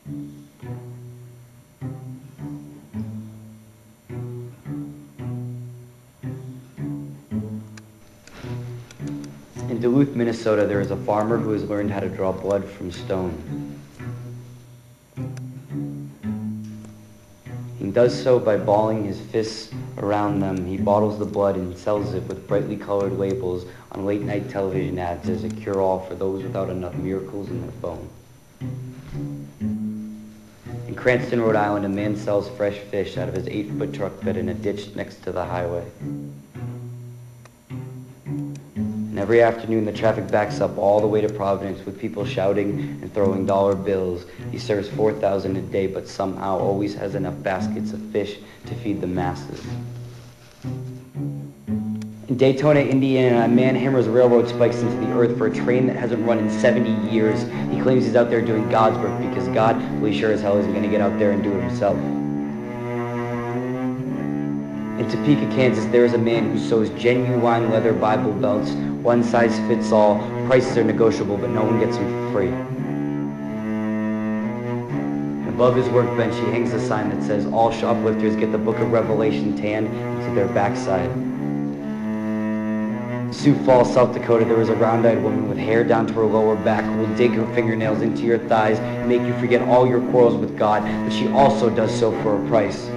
In Duluth, Minnesota, there is a farmer who has learned how to draw blood from stone. He does so by balling his fists around them. He bottles the blood and sells it with brightly colored labels on late-night television ads as a cure-all for those without enough miracles in their bone. In Cranston, Rhode Island, a man sells fresh fish out of his 8-foot truck bed in a ditch next to the highway. And every afternoon, the traffic backs up all the way to Providence with people shouting and throwing dollar bills. He serves 4,000 a day, but somehow always has enough baskets of fish to feed the masses. In Daytona, Indiana, a man hammers railroad spikes into the earth for a train that hasn't run in 70 years. He claims he's out there doing God's work because God, well, he sure as hell isn't going to get out there and do it himself. In Topeka, Kansas, there is a man who sews genuine leather Bible belts. One size fits all. Prices are negotiable, but no one gets them for free. And above his workbench, he hangs a sign that says, "All shoplifters get the Book of Revelation tanned into their backside." In Sioux Falls, South Dakota, there is a round-eyed woman with hair down to her lower back who will dig her fingernails into your thighs and make you forget all your quarrels with God, but she also does so for a price.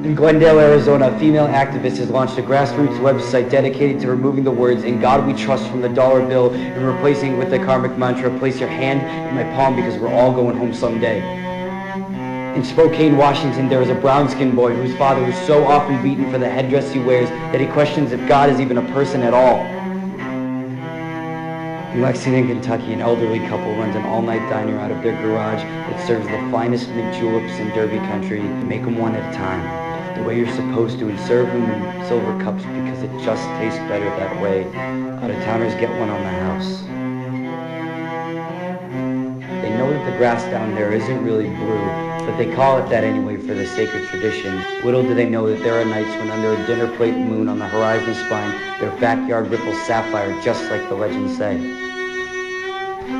In Glendale, Arizona, a female activist has launched a grassroots website dedicated to removing the words "In God We Trust" from the dollar bill and replacing it with the karmic mantra, "Place your hand in my palm because we're all going home someday." In Spokane, Washington, there is a brown-skinned boy whose father was so often beaten for the headdress he wears that he questions if God is even a person at all. In Lexington, Kentucky, an elderly couple runs an all-night diner out of their garage that serves the finest mint juleps in Derby country. Make them one at a time, the way you're supposed to, and serve them in silver cups because it just tastes better that way. Out-of-towners get one on the house. They know that the grass down there isn't really blue, but they call it that anyway for the sacred tradition. Little do they know that there are nights when under a dinner plate moon on the horizon spine, their backyard ripples sapphire just like the legends say.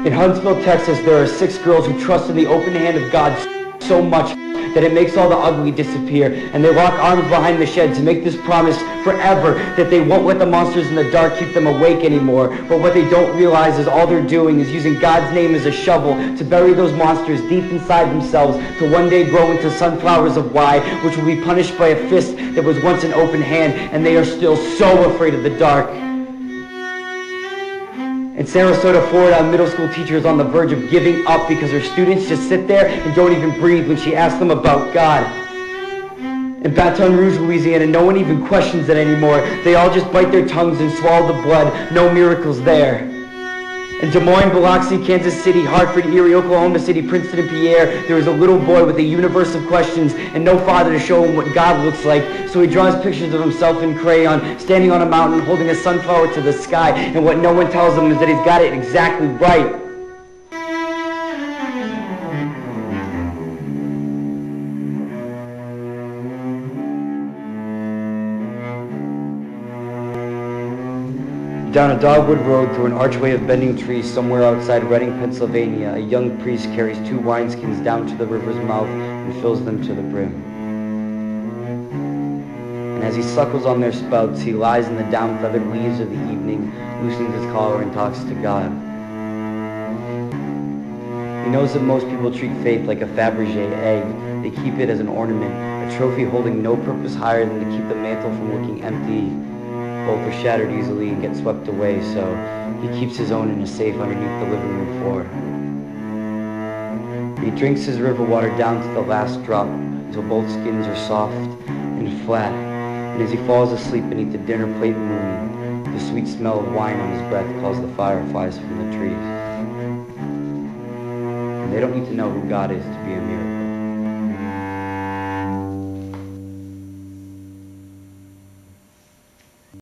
In Huntsville, Texas, there are 6 girls who trust in the open hand of God so much that it makes all the ugly disappear, and they lock arms behind the shed to make this promise forever that they won't let the monsters in the dark keep them awake anymore. But what they don't realize is all they're doing is using God's name as a shovel to bury those monsters deep inside themselves to one day grow into sunflowers of why, which will be punished by a fist that was once an open hand, and they are still so afraid of the dark. In Sarasota, Florida, a middle school teacher is on the verge of giving up because her students just sit there and don't even breathe when she asks them about God. In Baton Rouge, Louisiana, no one even questions it anymore. They all just bite their tongues and swallow the blood. No miracles there. In Des Moines, Biloxi, Kansas City, Hartford, Erie, Oklahoma City, Princeton, and Pierre, there is a little boy with a universe of questions and no father to show him what God looks like. So he draws pictures of himself in crayon, standing on a mountain, holding a sunflower to the sky. And what no one tells him is that he's got it exactly right. Down a dogwood road through an archway of bending trees somewhere outside Reading, Pennsylvania, a young priest carries 2 wineskins down to the river's mouth and fills them to the brim. And as he suckles on their spouts, he lies in the down-feathered leaves of the evening, loosens his collar and talks to God. He knows that most people treat faith like a Faberge Egg. They keep it as an ornament, a trophy holding no purpose higher than to keep the mantle from looking empty. Both are shattered easily and get swept away, so he keeps his own in a safe underneath the living room floor. He drinks his river water down to the last drop until both skins are soft and flat, and as he falls asleep beneath the dinner plate moon, the sweet smell of wine on his breath calls the fireflies from the trees. And they don't need to know who God is to be a miracle.